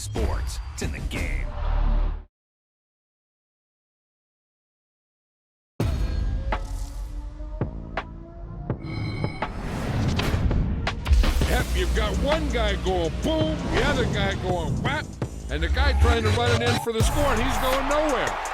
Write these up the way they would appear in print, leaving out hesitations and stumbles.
sports. It's in the game. Yep, you've got one guy going boom, the other guy going whap, and the guy trying to run it in for the score, and he's going nowhere.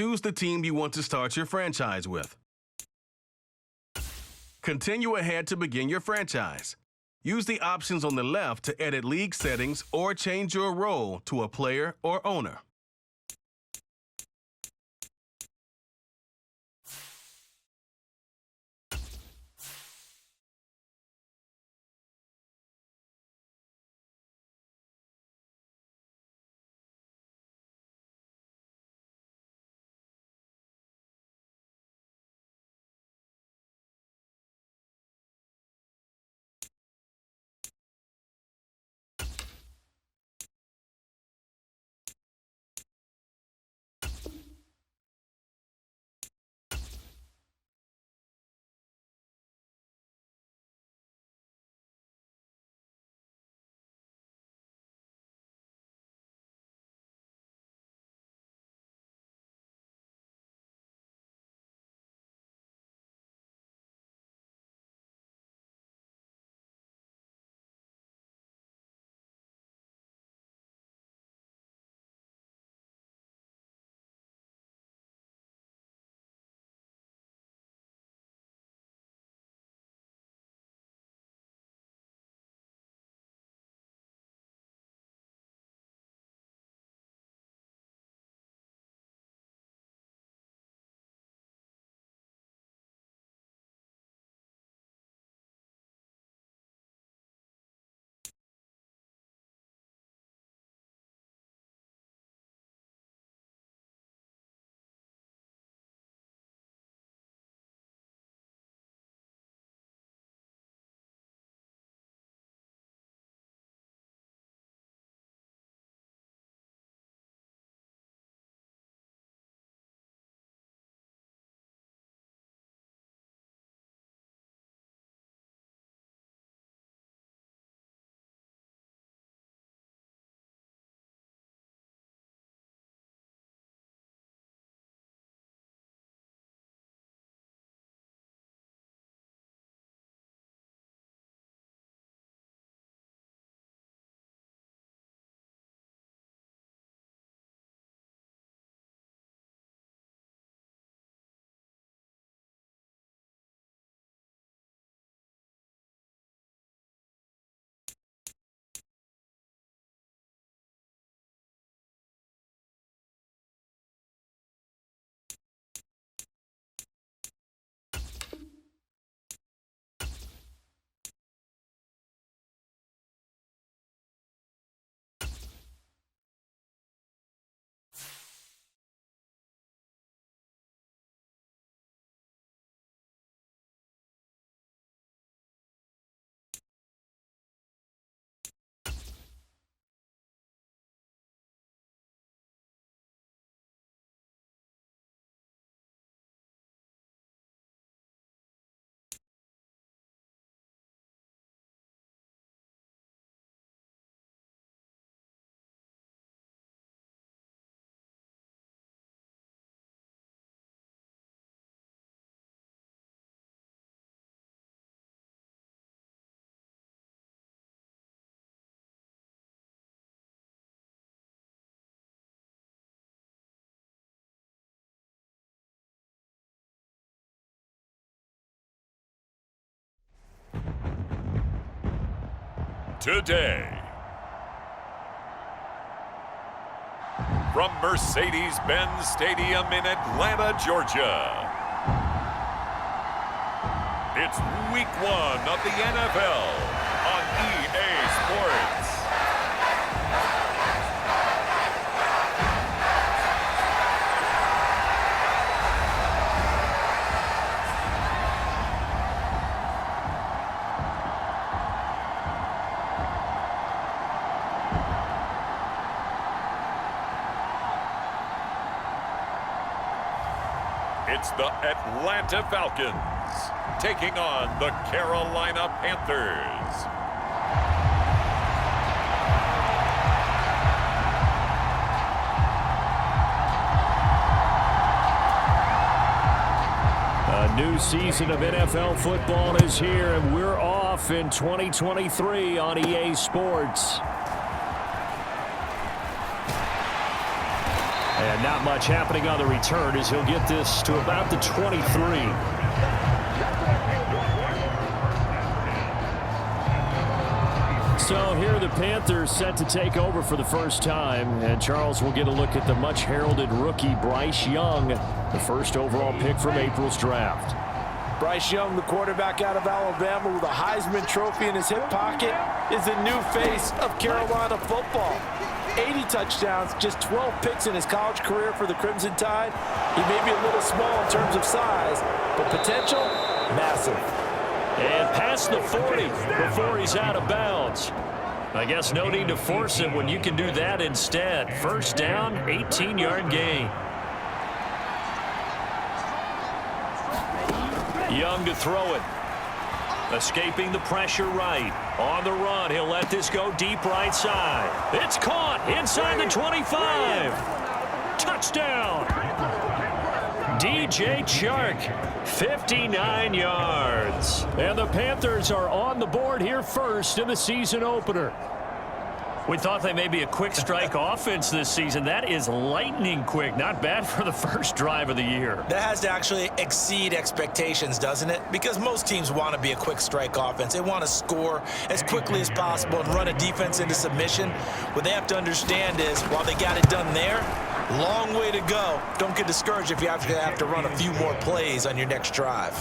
choose the team you want to start your franchise with. Continue ahead to begin your franchise. Use the options on the left to edit league settings or change your role to a player or owner. Today, from Mercedes-Benz Stadium in Atlanta, Georgia, it's week 1 of the NFL on EA Sports. It's the Atlanta Falcons taking on the Carolina Panthers. A new season of NFL football is here, and we're off in 2023 on EA Sports. And not much happening on the return as he'll get this to about the 23. So here are the Panthers set to take over for the first time. And Charles will get a look at the much-heralded rookie Bryce Young, the first overall pick from April's draft. Bryce Young, the quarterback out of Alabama with a Heisman Trophy in his hip pocket, is the new face of Carolina football. 80 touchdowns, just 12 picks in his college career for the Crimson Tide. He may be a little small in terms of size, but potential, massive. And past the 40 before he's out of bounds. I guess no need to force it when you can do that instead. First down, 18-yard gain. Young to throw it. Escaping the pressure right. On the run, he'll let this go deep right side. It's caught inside the 25. Touchdown. DJ Chark, 59 yards. And the Panthers are on the board here first in the season opener. We thought they may be a quick strike offense this season. That is lightning quick. Not bad for the first drive of the year. That has to actually exceed expectations, doesn't it? Because most teams want to be a quick strike offense. They want to score as quickly as possible and run a defense into submission. What they have to understand is, while they got it done there, long way to go. Don't get discouraged if you have to run a few more plays on your next drive.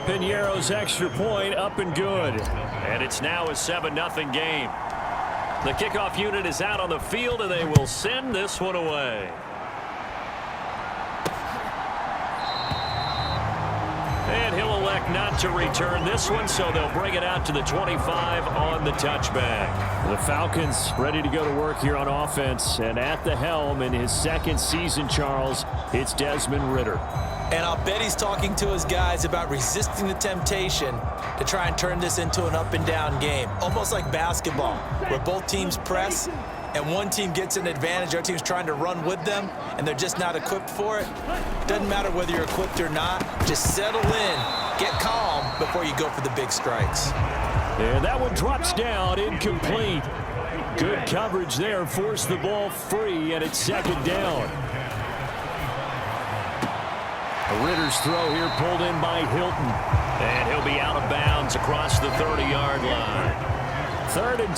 Piñeiro's extra point up and good. And it's now a 7-0 game. The kickoff unit is out on the field, and they will send this one away. And he'll elect not to return this one, so they'll bring it out to the 25 on the touchback. The Falcons ready to go to work here on offense, and at the helm in his second season, Charles, it's Desmond Ridder. And I'll bet he's talking to his guys about resisting the temptation to try and turn this into an up-and-down game. Almost like basketball, where both teams press, and one team gets an advantage, our team's trying to run with them, and they're just not equipped for it. Doesn't matter whether you're equipped or not. Just settle in, get calm before you go for the big strikes. And that one drops down, incomplete. Good coverage there, forced the ball free, and it's second down. Ritter's throw here pulled in by Hilton. And he'll be out of bounds across the 30-yard line. 3rd and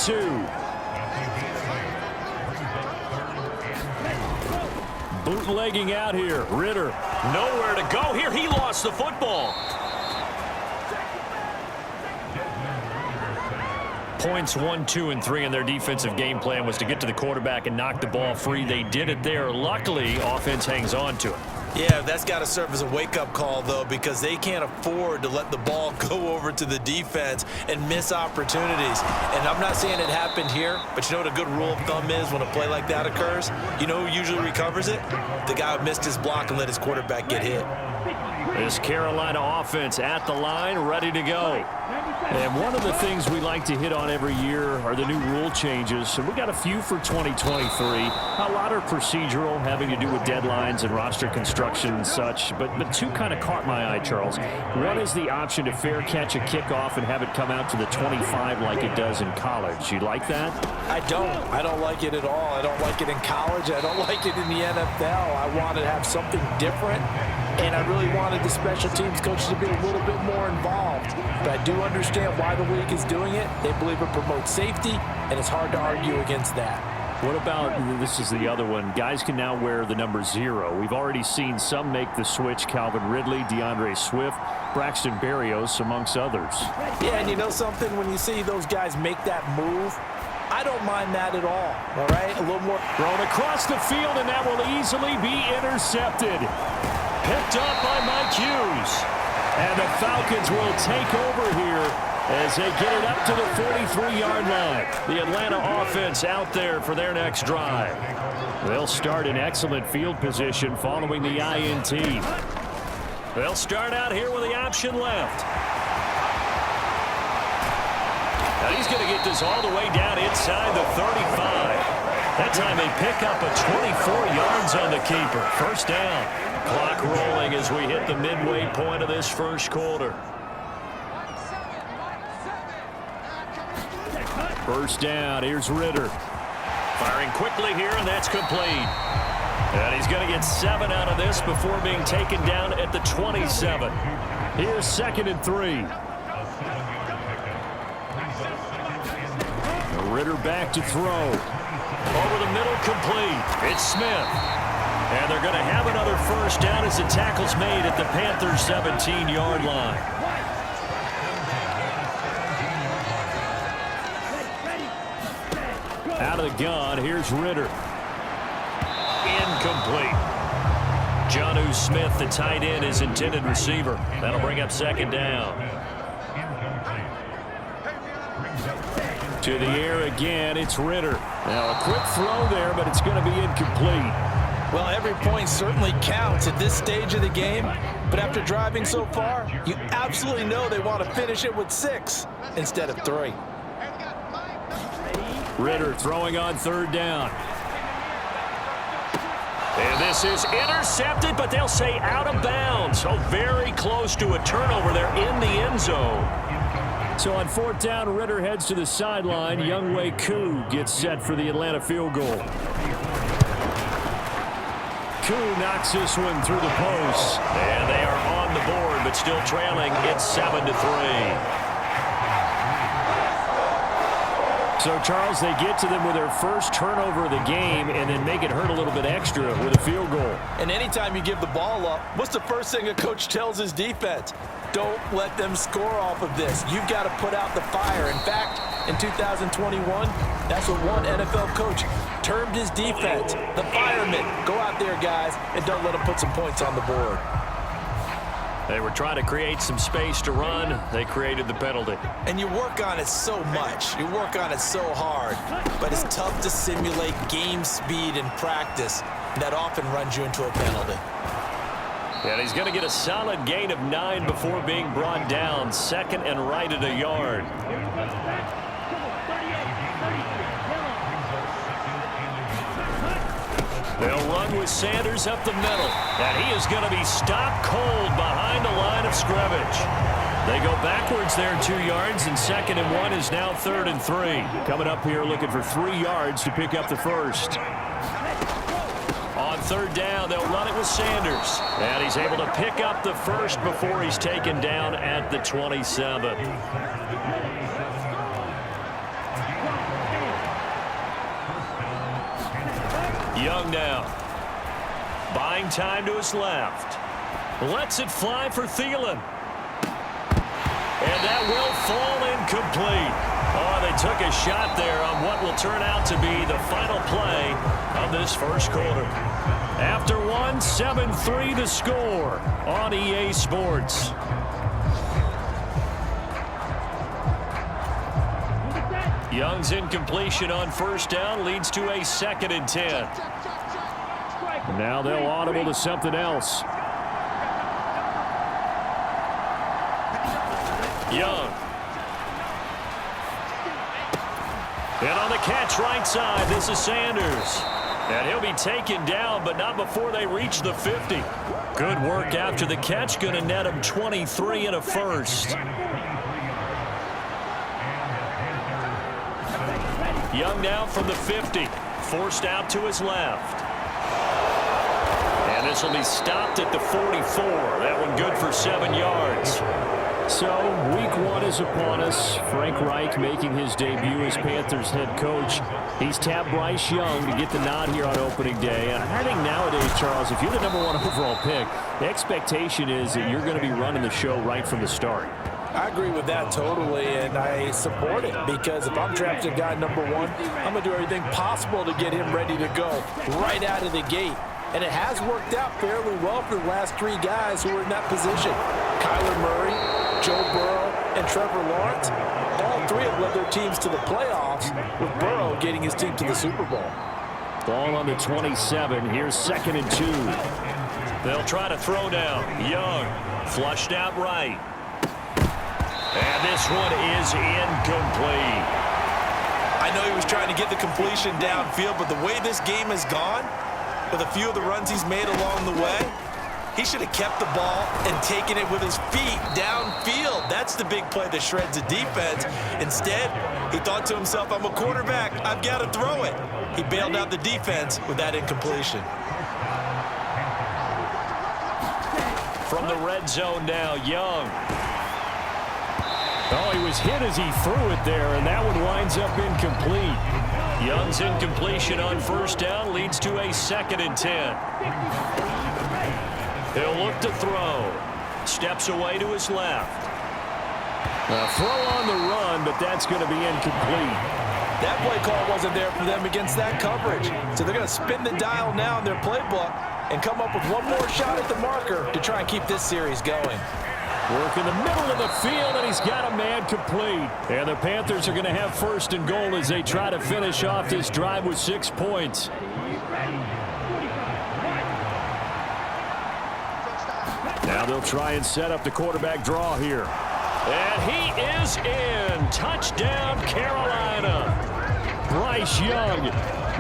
2. Bootlegging out here. Ridder nowhere to go here. He lost the football. Points 1, 2, and 3 in their defensive game plan was to get to the quarterback and knock the ball free. They did it there. Luckily, offense hangs on to it. Yeah, that's got to serve as a wake-up call, though, because they can't afford to let the ball go over to the defense and miss opportunities. And I'm not saying it happened here, but you know what a good rule of thumb is when a play like that occurs? You know who usually recovers it? The guy who missed his block and let his quarterback get hit. This Carolina offense at the line, ready to go. And one of the things we like to hit on every year are the new rule changes. So we got a few for 2023. A lot are procedural, having to do with deadlines and roster construction and such. But two kind of caught my eye, Charles. One is the option to fair catch a kickoff and have it come out to the 25 like it does in college. You like that? I don't like it at all. I don't like it in college. I don't like it in the NFL. I want to have something different. And I really wanted the special teams coaches to be a little bit more involved. But I do understand why the league is doing it. They believe it promotes safety, and it's hard to argue against that. What about, this is the other one, guys can now wear the number 0. We've already seen some make the switch, Calvin Ridley, DeAndre Swift, Braxton Berrios, amongst others. Yeah, and you know something? When you see those guys make that move, I don't mind that at all right? A little more. Thrown across the field, and that will easily be intercepted. Picked up by Mike Hughes. And the Falcons will take over here as they get it up to the 43-yard line. The Atlanta offense out there for their next drive. They'll start in excellent field position following the INT. They'll start out here with the option left. Now he's going to get this all the way down inside the 35. That time they pick up a 24 yards on the keeper. First down. Clock rolling as we hit the midway point of this first quarter. First down. Here's Ridder. Firing quickly here, and that's complete. And he's going to get 7 out of this before being taken down at the 27. Here's 2nd and 3. Ritter back to throw. Over the middle, complete. It's Smith. And they're going to have another first down as the tackle's made at the Panthers' 17-yard line. Out of the gun, here's Ritter. Incomplete. Jonnu Smith, the tight end, is intended receiver. That'll bring up 2nd down. To the air again, it's Ritter. Now a quick throw there, but it's going to be incomplete. Well, every point certainly counts at this stage of the game, but after driving so far, you absolutely know they want to finish it with 6 instead of 3. Ritter throwing on 3rd down. And this is intercepted, but they'll say out of bounds. So very close to a turnover there in the end zone. So on 4th down, Ritter heads to the sideline. Younghoe Koo gets set for the Atlanta field goal. Koo knocks this one through the post. And they are on the board, but still trailing. It's 7-3. So, Charles, they get to them with their first turnover of the game and then make it hurt a little bit extra with a field goal. And anytime you give the ball up, what's the first thing a coach tells his defense? Don't let them score off of this. You've got to put out the fire. In fact, in 2021, that's what one NFL coach termed his defense, the firemen. Go out there, guys, and don't let them put some points on the board. They were trying to create some space to run. They created the penalty. And you work on it so much. You work on it so hard. But it's tough to simulate game speed in practice. That often runs you into a penalty. And he's going to get a solid gain of 9 before being brought down. 2nd and right at a yard. They'll run with Sanders up the middle. And he is going to be stopped cold behind the line of scrimmage. They go backwards there 2 yards, and 2nd and 1 is now 3rd and 3. Coming up here looking for 3 yards to pick up the first. On 3rd down, they'll run it with Sanders. And he's able to pick up the first before he's taken down at the 27. Young now. Buying time to his left. Lets it fly for Thielen. And that will fall incomplete. Oh, they took a shot there on what will turn out to be the final play of this first quarter. After 1, 7-3 to score on EA Sports. Young's incompletion on 1st down leads to a 2nd and 10. Now they'll audible to something else. Young. And on the catch right side, this is Sanders. And he'll be taken down, but not before they reach the 50. Good work after the catch. Going to net him 23 and a first. Young now from the 50. Forced out to his left. And this will be stopped at the 44. That one good for 7 yards. So, week 1 is upon us. Frank Reich making his debut as Panthers head coach. He's tapped Bryce Young to get the nod here on opening day. And I think nowadays, Charles, if you're the #1 overall pick, the expectation is that you're going to be running the show right from the start. I agree with that totally, and I support it because if I'm drafting guy #1, I'm going to do everything possible to get him ready to go right out of the gate. And it has worked out fairly well for the last 3 guys who were in that position. Kyler Murray, Joe Burrow, and Trevor Lawrence. All 3 have led their teams to the playoffs, with Burrow getting his team to the Super Bowl. Ball on the 27. Here's 2nd and 2. They'll try to throw down. Young flushed out right. And this one is incomplete. I know he was trying to get the completion downfield, but the way this game has gone, with a few of the runs he's made along the way, He should have kept the ball and taken it with his feet downfield. That's the big play that shreds the defense. Instead, he thought to himself, I'm a quarterback. I've got to throw it. He bailed out the defense with that incompletion. From the red zone now, Young. Oh, he was hit as he threw it there, and that one winds up incomplete. Young's incompletion on first down leads to a 2nd and 10. He'll look to throw. Steps away to his left. A throw on the run, but that's going to be incomplete. That play call wasn't there for them against that coverage. So they're going to spin the dial now in their playbook and come up with one more shot at the marker to try and keep this series going. Work in the middle of the field, and he's got a man complete. And the Panthers are going to have 1st and goal as they try to finish off this drive with 6 points. Now they'll try and set up the quarterback draw here. And he is in. Touchdown, Carolina. Bryce Young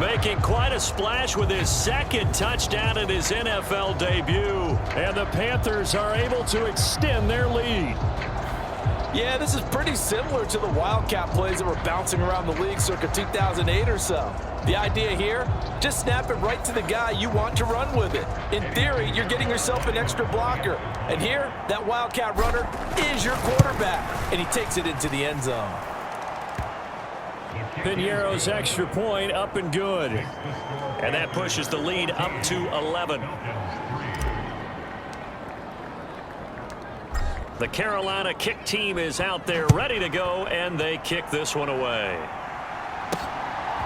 making quite a splash with his 2nd touchdown in his NFL debut. And the Panthers are able to extend their lead. Yeah, this is pretty similar to the Wildcat plays that were bouncing around the league circa 2008 or so. The idea here, just snap it right to the guy you want to run with it. In theory, you're getting yourself an extra blocker. And here, that Wildcat runner is your quarterback. And he takes it into the end zone. Piñeiro's extra point up and good. And that pushes the lead up to 11. The Carolina kick team is out there ready to go, and they kick this one away.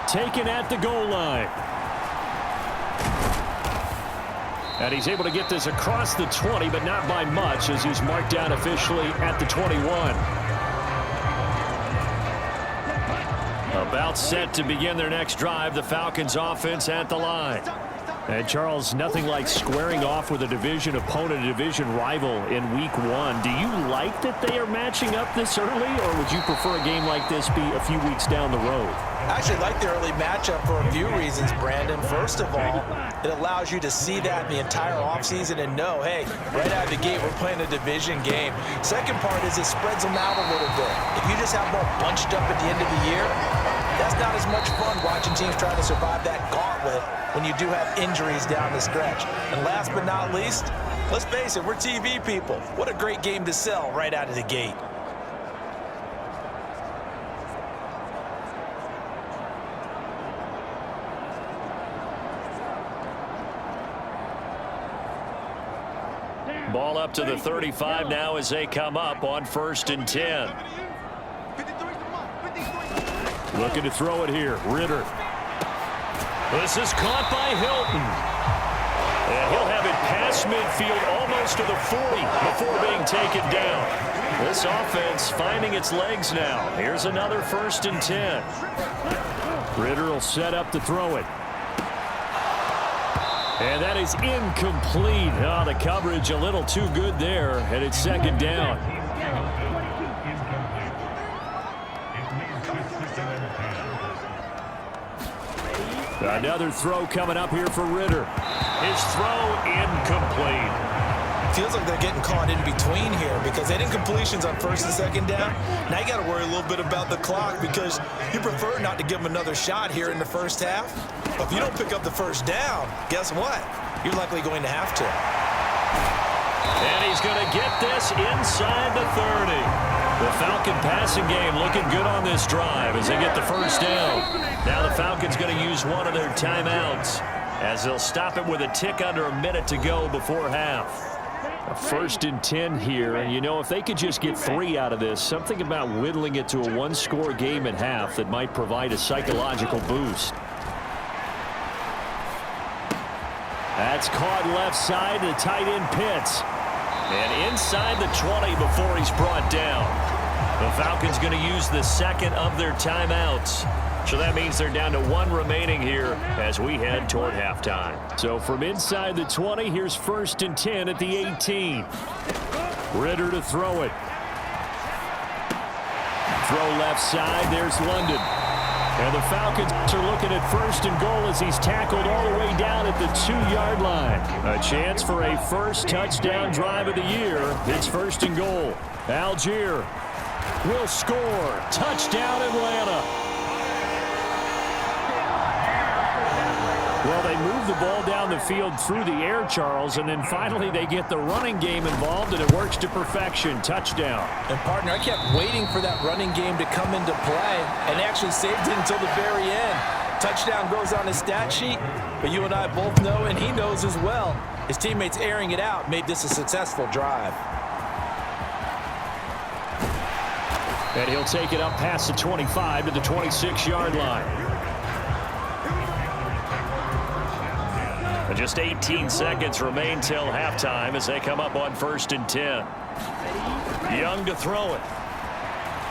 Taken at the goal line. And he's able to get this across the 20, but not by much, as he's marked down officially at the 21. About set to begin their next drive, the Falcons offense at the line. And Charles, nothing like squaring off with a division opponent, a division rival in week 1. Do you like that they are matching up this early, or would you prefer a game like this be a few weeks down the road? I actually like the early matchup for a few reasons, Brandon. First of all, it allows you to see that the entire offseason and know, hey, right out of the gate, we're playing a division game. Second part is it spreads them out a little bit. If you just have them all bunched up at the end of the year, that's not as much fun watching teams trying to survive that gauntlet when you do have injuries down the stretch. And last but not least, let's face it, we're TV people. What a great game to sell right out of the gate. Ball up to the 35 now as they come up on 1st and 10. Looking to throw it here. Ritter. This is caught by Hilton. And he'll have it past midfield almost to the 40 before being taken down. This offense finding its legs now. Here's another 1st and 10. Ritter will set up to throw it. And that is incomplete. Oh, the coverage a little too good there, and it's 2nd down. Another throw coming up here for Ritter. His throw incomplete. Feels like they're getting caught in between here because they did incompletions on 1st and 2nd down. Now you got to worry a little bit about the clock because you prefer not to give them another shot here in the first half. But if you don't pick up the 1st down, guess what? You're likely going to have to. And he's going to get this inside the 30. The Falcon passing game looking good on this drive as they get the 1st down. Now the Falcons going to use one of their timeouts as they'll stop it with a tick under a minute to go before half. A 1st and 10 here, and you know, if they could just get 3 out of this, something about whittling it to a one-score game at half that might provide a psychological boost. That's caught left side, the tight end Pitts. And inside the 20 before he's brought down. The Falcons going to use the 2nd of their timeouts. So that means they're down to 1 remaining here as we head toward halftime. So from inside the 20, here's 1st and 10 at the 18. Ritter to throw it. Throw left side, there's London. And the Falcons are looking at 1st and goal as he's tackled all the way down at the 2-yard line. A chance for a first touchdown drive of the year. It's 1st and goal. Algier will score. Touchdown, Atlanta. Well, they move the ball down the field through the air, Charles, and then finally they get the running game involved, and it works to perfection. Touchdown. And, partner, I kept waiting for that running game to come into play and actually saved it until the very end. Touchdown goes on his stat sheet, but you and I both know, and he knows as well, his teammates airing it out made this a successful drive. And he'll take it up past the 25 to the 26-yard line. And just 18 seconds remain till halftime as they come up on 1st and 10. Young to throw it.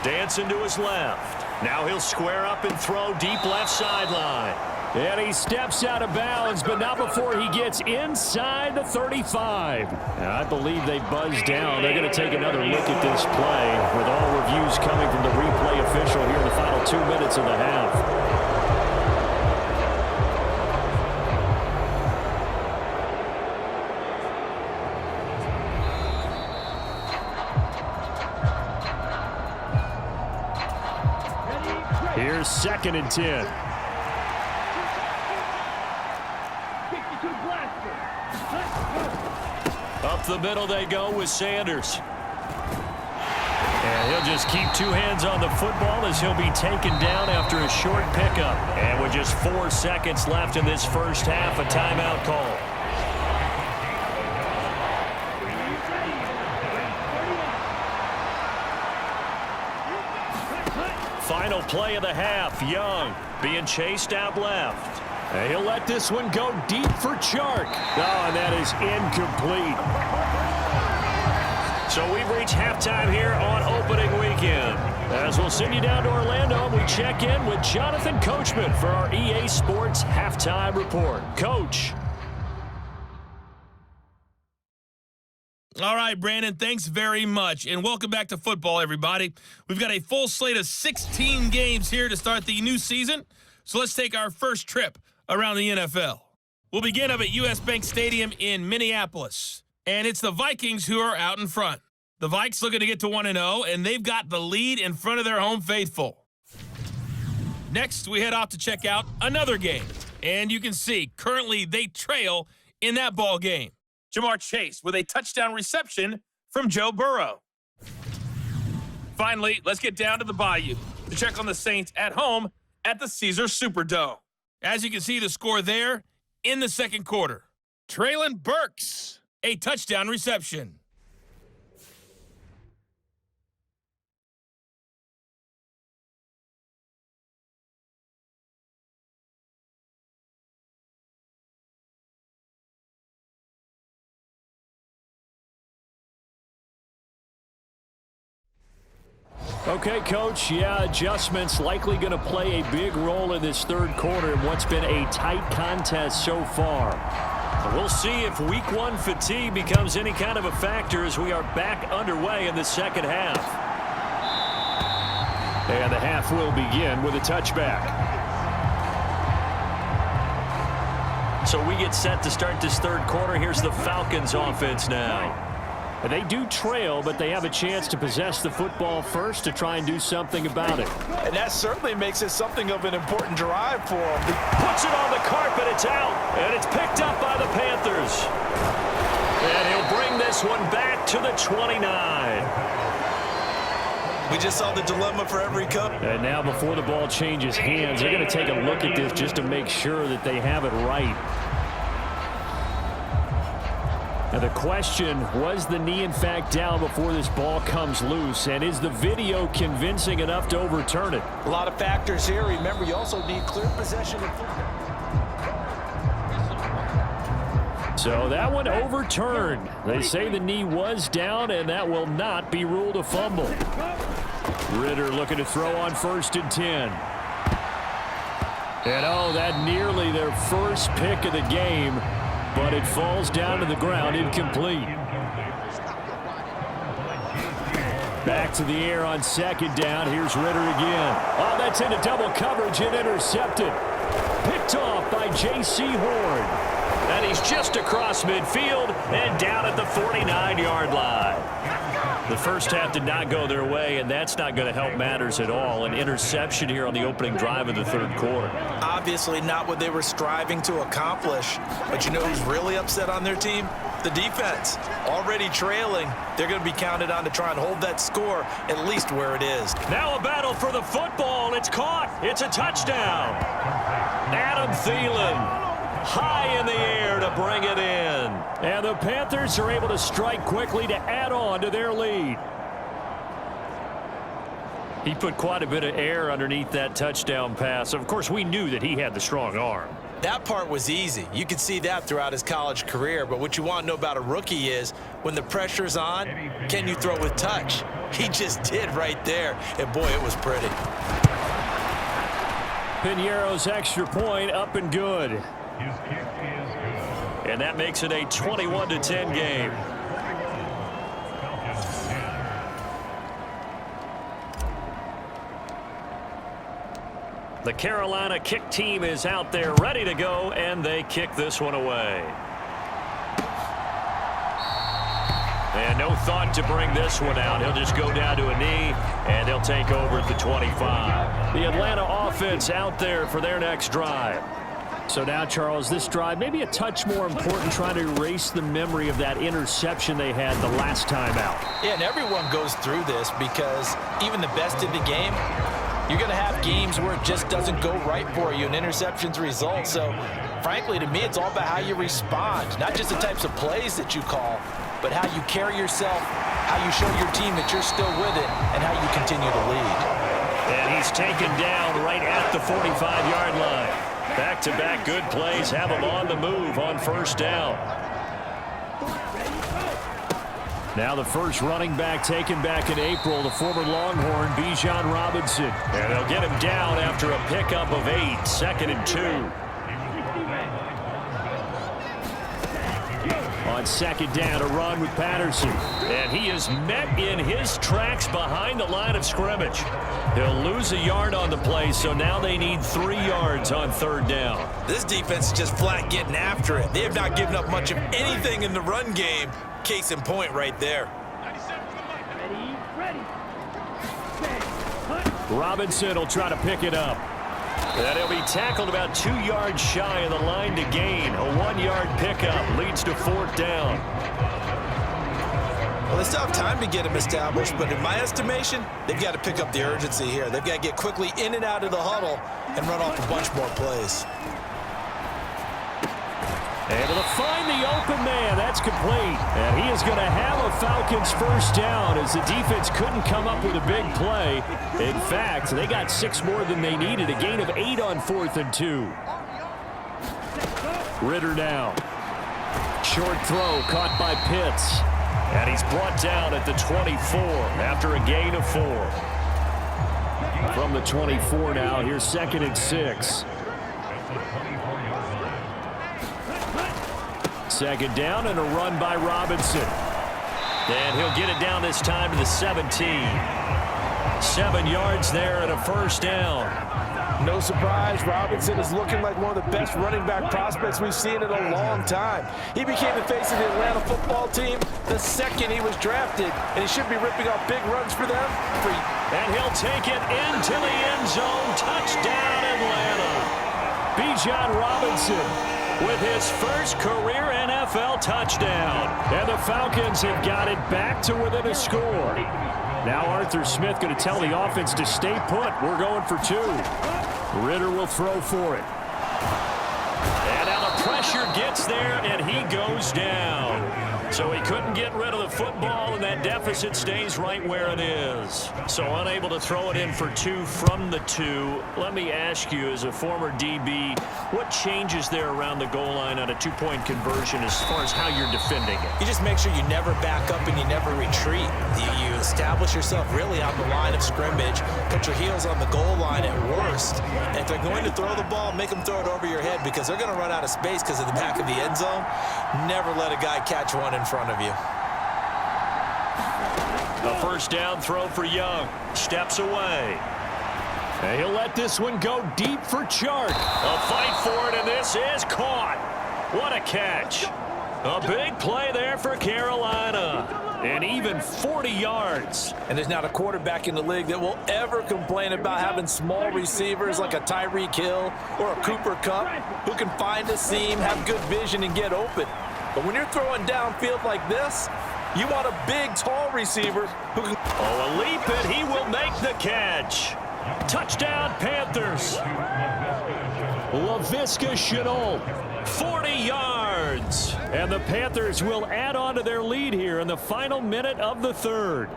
Dancing to his left. Now he'll square up and throw deep left sideline. And he steps out of bounds, but not before he gets inside the 35. And I believe they buzzed down. They're going to take another look at this play with all reviews coming from the replay official here in the final 2 minutes of the half. Here's 2nd and 10. Up the middle they go with Sanders. And he'll just keep 2 hands on the football as he'll be taken down after a short pickup. And with just 4 seconds left in this first half, a timeout call. Final play of the half. Young being chased out left. And he'll let this one go deep for Chark. Oh, and that is incomplete. So we've reached halftime here on opening weekend. As we'll send you down to Orlando, we check in with Jonathan Coachman for our EA Sports Halftime Report. Coach. All right, Brandon, thanks very much, and welcome back to football, everybody. We've got a full slate of 16 games here to start the new season, so let's take our first trip around the NFL. We'll begin up at U.S. Bank Stadium in Minneapolis, and it's the Vikings who are out in front. The Vikes looking to get to 1-0, and they've got the lead in front of their home faithful. Next, we head off to check out another game, and you can see currently they trail in that ball game. Jamar Chase with a touchdown reception from Joe Burrow. Finally, let's get down to the Bayou to check on the Saints at home at the Caesars Superdome. As you can see the score there in the second quarter. Traylon Burks, a touchdown reception. Okay, Coach, adjustments likely going to play a big role in this third quarter in what's been a tight contest so far. We'll see if week 1 fatigue becomes any kind of a factor as we are back underway in the second half. And the half will begin with a touchback. So we get set to start this third quarter. Here's the Falcons offense now. And they do trail, but they have a chance to possess the football first to try and do something about it. And that certainly makes it something of an important drive for him. He puts it on the carpet, it's out, and it's picked up by the Panthers. And he'll bring this one back to the 29. We just saw the dilemma for every coach. And now before the ball changes hands, they're going to take a look at this just to make sure that they have it right. Now the question, was the knee in fact down before this ball comes loose? And is the video convincing enough to overturn it? A lot of factors here. Remember, you also need clear possession of football. So that one overturned. They say the knee was down, and that will not be ruled a fumble. Ritter looking to throw on 1st and 10. And oh, that nearly their first pick of the game. But it falls down to the ground, incomplete. Back to the air on second down. Here's Ritter again. Oh, that's into double coverage and intercepted. Picked off by J.C. Horn. And he's just across midfield and down at the 49-yard line. The first half did not go their way, and that's not going to help matters at all. An interception here on the opening drive of the third quarter. Obviously not what they were striving to accomplish. But you know who's really upset on their team? The defense. Already trailing. They're going to be counted on to try and hold that score at least where it is. Now a battle for the football. It's caught. It's a touchdown. Adam Thielen. High in the air to bring it in. And the Panthers are able to strike quickly to add on to their lead. He put quite a bit of air underneath that touchdown pass. Of course, we knew that he had the strong arm. That part was easy. You could see that throughout his college career. But what you want to know about a rookie is when the pressure's on, can you throw with touch? He just did right there. And, boy, it was pretty. Piñeiro's extra point up and good. And that makes it a 21-10 game. The Carolina kick team is out there ready to go, and they kick this one away. And no thought to bring this one out. He'll just go down to a knee, and they'll take over at the 25. The Atlanta offense out there for their next drive. So now, Charles, this drive maybe a touch more important, trying to erase the memory of that interception they had the last time out. Yeah, and everyone goes through this because even the best in the game, you're going to have games where it just doesn't go right for you and interceptions result. So, frankly, to me, it's all about how you respond, not just the types of plays that you call, but how you carry yourself, how you show your team that you're still with it, and how you continue to lead. And he's taken down right at the 45-yard line. Back-to-back good plays have him on the move on first down. Now the first running back taken back in April, the former Longhorn, Bijan Robinson. And they'll get him down after a pickup of 8, 2nd and 2. On second down, a run with Patterson. And he is met in his tracks behind the line of scrimmage. He'll lose a yard on the play, so now they need 3 yards on third down. This defense is just flat getting after it. They have not given up much of anything in the run game. Case in point right there. Robinson will try to pick it up. And he'll be tackled about 2 yards shy of the line to gain. A 1-yard pickup leads to 4th down. Well, they still have time to get him established, but in my estimation, they've got to pick up the urgency here. They've got to get quickly in and out of the huddle and run off a bunch more plays. Able to find the open man. That's complete. And he is going to have a Falcons first down as the defense couldn't come up with a big play. In fact, they got 6 more than they needed. A gain of 8 on 4th and 2. Ritter now. Short throw caught by Pitts. And he's brought down at the 24 after a gain of 4. From the 24 now, here's 2nd and 6. Second down and a run by Robinson. And he'll get it down this time to the 17. 7 yards there and a first down. No surprise, Robinson is looking like one of the best running back prospects we've seen in a long time. He became the face of the Atlanta football team the second he was drafted, and he should be ripping off big runs for them. And he'll take it into the end zone. Touchdown, Atlanta. Bijan Robinson with his first career NFL touchdown. And the Falcons have got it back to within a score. Now Arthur Smith going to tell the offense to stay put. We're going for 2. Ritter will throw for it. And now the pressure gets there, and he goes down. So he couldn't get rid of the football, and that deficit stays right where it is. So unable to throw it in for 2 from the 2. Let me ask you, as a former DB, what changes there around the goal line on a 2-point conversion as far as how you're defending it? You just make sure you never back up and you never retreat. You establish yourself really on the line of scrimmage, put your heels on the goal line at worst. And if they're going to throw the ball, make them throw it over your head because they're going to run out of space because of the back of the end zone. Never let a guy catch one in front of you. A first down throw for Young. Steps away. And he'll let this one go deep for Chark. A fight for it, and this is caught. What a catch. A big play there for Carolina. And even 40 yards. And there's not a quarterback in the league that will ever complain about having small receivers like a Tyreek Hill or a Cooper Kupp who can find a seam, have good vision, and get open. But when you're throwing downfield like this, you want a big, tall receiver who can... Oh, a leap, and he will make the catch. Touchdown, Panthers. Laviska Shenault, 40 yards. And the Panthers will add on to their lead here in the final minute of the third.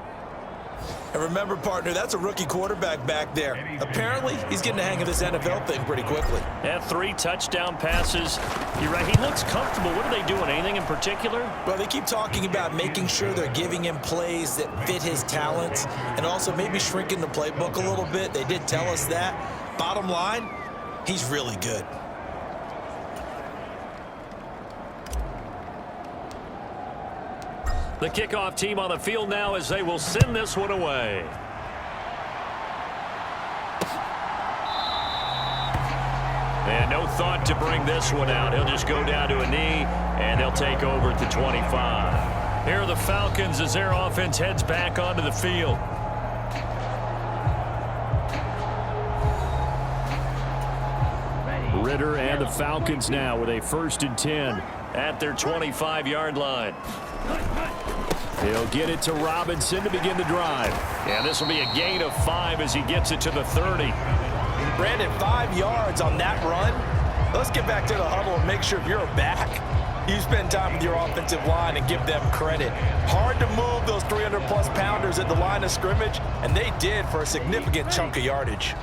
And remember, partner, that's a rookie quarterback back there. Apparently, he's getting the hang of this NFL thing pretty quickly. And 3 touchdown passes. You're right, he looks comfortable. What are they doing? Anything in particular? Well, they keep talking about making sure they're giving him plays that fit his talents and also maybe shrinking the playbook a little bit. They did tell us that. Bottom line, he's really good. The kickoff team on the field now as they will send this one away. And no thought to bring this one out. He'll just go down to a knee, and they'll take over at the 25. Here are the Falcons as their offense heads back onto the field. Ritter and the Falcons now with a 1st and 10 at their 25-yard line. He'll get it to Robinson to begin the drive. And this will be a gain of 5 as he gets it to the 30. Brandon, 5 yards on that run. Let's get back to the huddle and make sure if you're back, you spend time with your offensive line and give them credit. Hard to move those 300-plus pounders at the line of scrimmage, and they did for a significant chunk of yardage.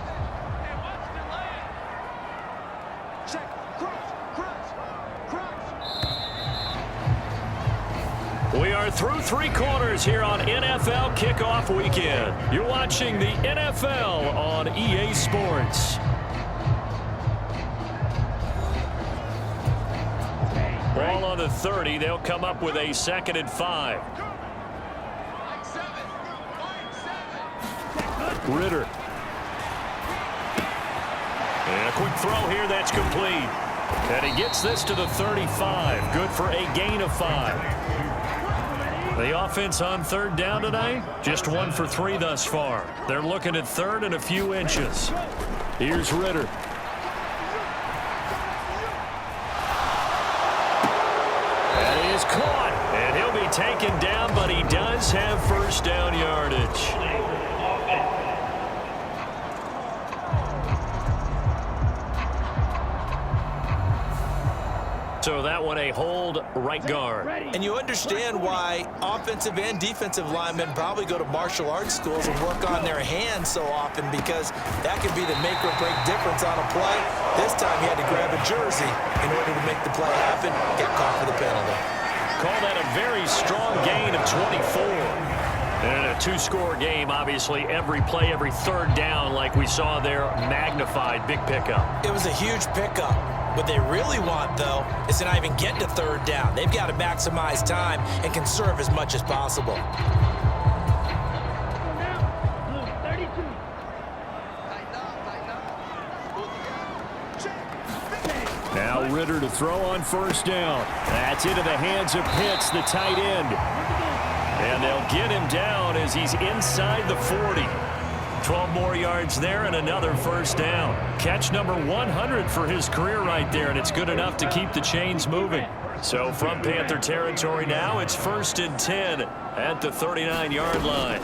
We are through 3 quarters here on NFL Kickoff Weekend. You're watching the NFL on EA Sports. Ball on the 30. They'll come up with a 2nd and 5. Ritter. And a quick throw here that's complete. And he gets this to the 35. Good for a gain of 5. The offense on 3rd down tonight, just 1 for 3 thus far. They're looking at 3rd and a few inches. Here's Ritter. That is caught, and he'll be taken down, but he does have 1st down yardage. So that one a hold right guard. And you understand why offensive and defensive linemen probably go to martial arts schools and work on their hands so often, because that could be the make or break difference on a play. This time he had to grab a jersey in order to make the play happen, get caught for the penalty. Call that a very strong gain of 24. And a 2-score game, obviously, every play, every 3rd down, like we saw there, magnified, big pickup. It was a huge pickup. What they really want, though, is to not even get to 3rd down. They've got to maximize time and conserve as much as possible. Now Ritter to throw on 1st down. That's into the hands of Pitts, the tight end. And they'll get him down as he's inside the 40. 12 more yards there and another 1st down. Catch number 100 for his career right there, and it's good enough to keep the chains moving. So from Panther territory now, it's 1st and 10 at the 39-yard line.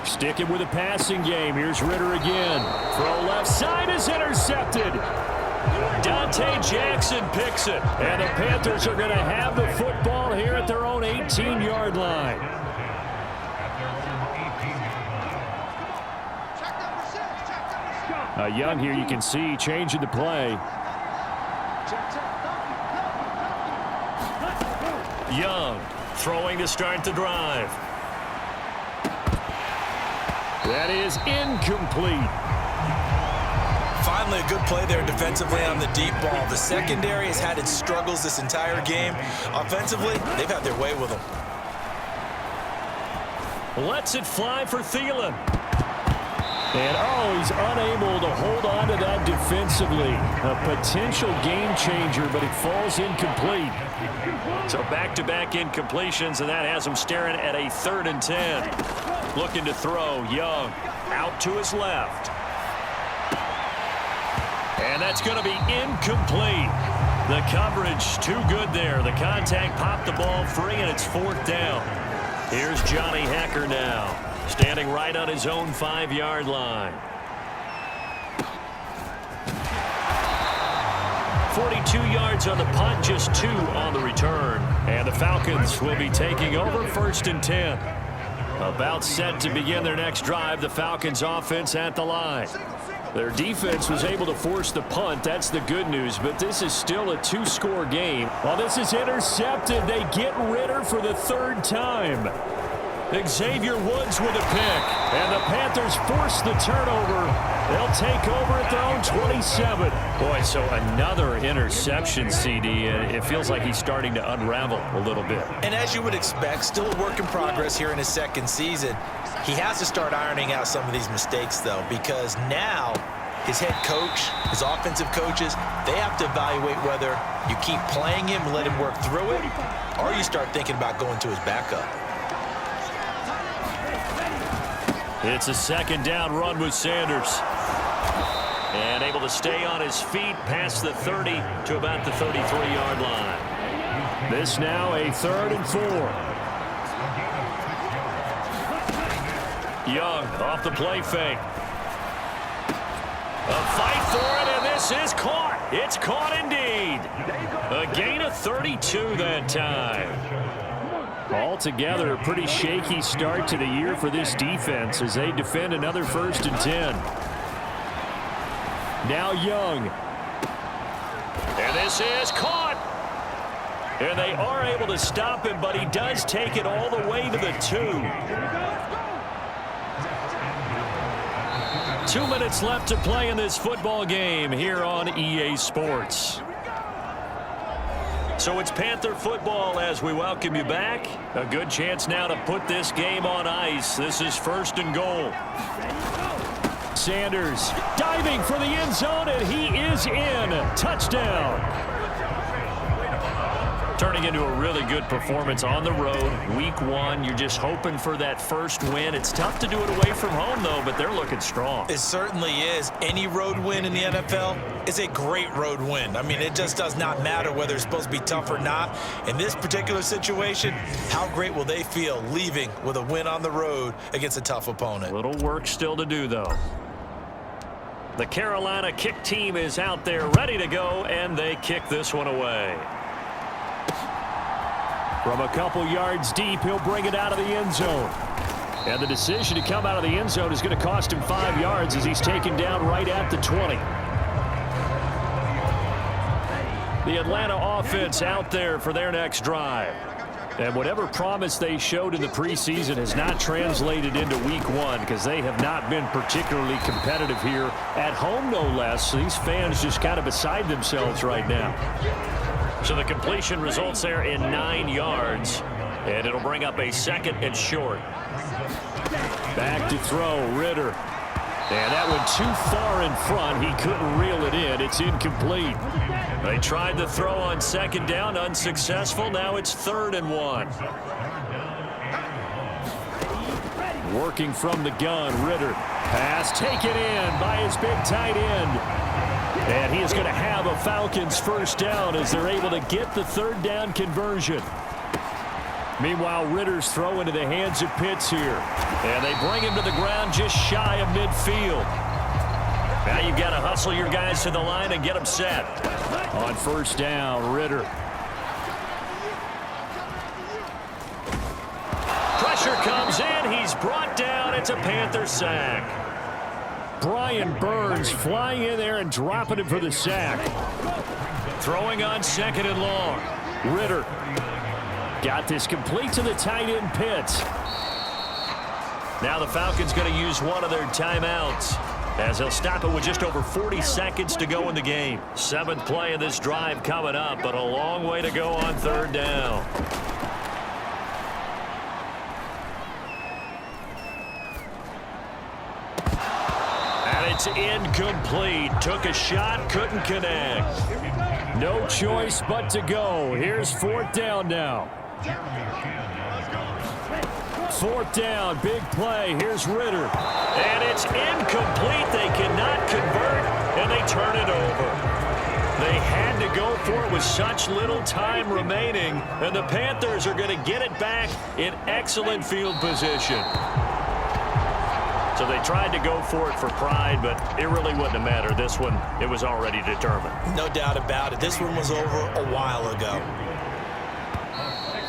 Sticking with a passing game. Here's Ritter again. Throw left side is intercepted. Dante Jackson picks it. And the Panthers are going to have the football here at their own 18-yard line. Young here, you can see, changing the play. Young throwing to start the drive. That is incomplete. Finally, a good play there defensively on the deep ball. The secondary has had its struggles this entire game. Offensively, they've had their way with them. Lets it fly for Thielen. And, oh, he's unable to hold on to that defensively. A potential game changer, but it falls incomplete. So back-to-back incompletions, and that has him staring at a 3rd and 10. Looking to throw, Young out to his left. And that's going to be incomplete. The coverage too good there. The contact popped the ball free, and it's 4th down. Here's Johnny Hecker now, standing right on his own 5-yard line. 42 yards on the punt, just 2 on the return. And the Falcons will be taking over 1st and 10. About set to begin their next drive, the Falcons offense at the line. Their defense was able to force the punt. That's the good news, but this is still a 2-score game. While this is intercepted, they get Ritter for the 3rd time. Xavier Woods with a pick, and the Panthers force the turnover. They'll take over at their own 27. Boy, so another interception, CD, and it feels like he's starting to unravel a little bit. And as you would expect, still a work in progress here in his 2nd season. He has to start ironing out some of these mistakes, though, because now his head coach, his offensive coaches, they have to evaluate whether you keep playing him and let him work through it, or you start thinking about going to his backup. It's a 2nd down run with Sanders. And able to stay on his feet past the 30 to about the 33-yard line. This now a 3rd and 4. Young off the play fake. A fight for it, and this is caught. It's caught indeed. A gain of 32 that time. Altogether, a pretty shaky start to the year for this defense as they defend another 1st and 10. Now Young. And this is caught. And they are able to stop him, but he does take it all the way to the 2. 2 minutes left to play in this football game here on EA Sports. So it's Panther football as we welcome you back. A good chance now to put this game on ice. This is 1st and goal. Sanders diving for the end zone, and he is in. Touchdown. Turning into a really good performance on the road. Week 1, you're just hoping for that first win. It's tough to do it away from home, though, but they're looking strong. It certainly is. Any road win in the NFL is a great road win. I mean, it just does not matter whether it's supposed to be tough or not. In this particular situation, how great will they feel leaving with a win on the road against a tough opponent? Little work still to do, though. The Carolina kick team is out there ready to go, and they kick this one away. From a couple yards deep, he'll bring it out of the end zone. And the decision to come out of the end zone is going to cost him 5 yards as he's taken down right at the 20. The Atlanta offense out there for their next drive. And whatever promise they showed in the preseason has not translated into week 1 because they have not been particularly competitive here at home, no less. So these fans just kind of beside themselves right now. So the completion results there in 9 yards, and it'll bring up a 2nd and short. Back to throw, Ritter. And that went too far in front. He couldn't reel it in. It's incomplete. They tried the throw on 2nd down, unsuccessful. Now it's 3rd and 1. Working from the gun, Ritter. Pass taken in by his big tight end. And he is going to have a Falcons first down as they're able to get the 3rd down conversion. Meanwhile, Ritter's throw into the hands of Pitts here. And they bring him to the ground just shy of midfield. Now you've got to hustle your guys to the line and get them set. On 1st down, Ritter. Pressure comes in. He's brought down. It's a Panther sack. Brian Burns flying in there and dropping him for the sack. Throwing on 2nd and long. Ritter got this complete to the tight end Pitts. Now the Falcons going to use one of their timeouts as they'll stop it with just over 40 seconds to go in the game. 7th play of this drive coming up, but a long way to go on 3rd down. And it's incomplete. Took a shot, couldn't connect. No choice but to go. Here's 4th down now. 4th down, big play. Here's Ritter. And it's incomplete. They cannot convert, and they turn it over. They had to go for it with such little time remaining, and the Panthers are going to get it back in excellent field position. So they tried to go for it for pride, but it really wouldn't have mattered. This one, it was already determined. No doubt about it. This one was over a while ago.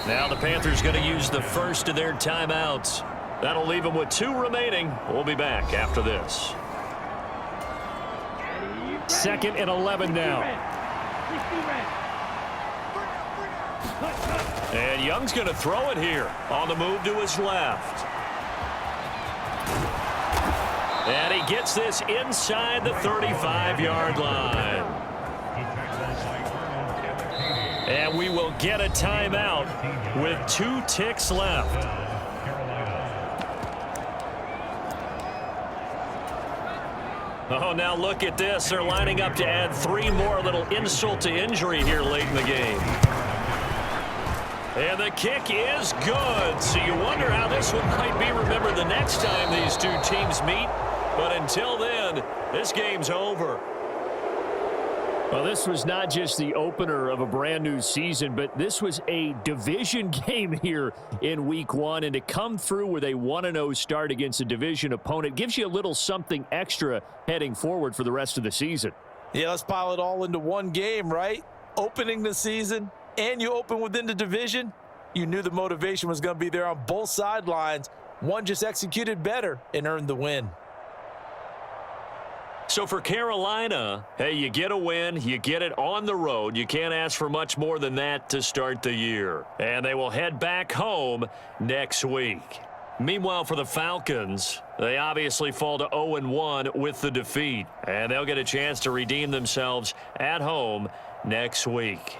Now the Panthers going to use the first of their timeouts. That'll leave them with 2 remaining. We'll be back after this. 2nd and 11 now. And Young's going to throw it here on the move to his left. And he gets this inside the 35-yard line. And we will get a timeout with 2 ticks left. Oh, now look at this. They're lining up to add 3 more. Little insult to injury here late in the game. And the kick is good. So you wonder how this one might be remembered the next time these 2 teams meet. But until then, this game's over. Well, this was not just the opener of a brand new season, but this was a division game here in week 1. And to come through with a 1-0 start against a division opponent gives you a little something extra heading forward for the rest of the season. Yeah, let's pile it all into one game, right? Opening the season, and you open within the division. You knew the motivation was going to be there on both sidelines. One just executed better and earned the win. So for Carolina, hey, you get a win, you get it on the road. You can't ask for much more than that to start the year. And they will head back home next week. Meanwhile, for the Falcons, they obviously fall to 0-1 with the defeat. And they'll get a chance to redeem themselves at home next week.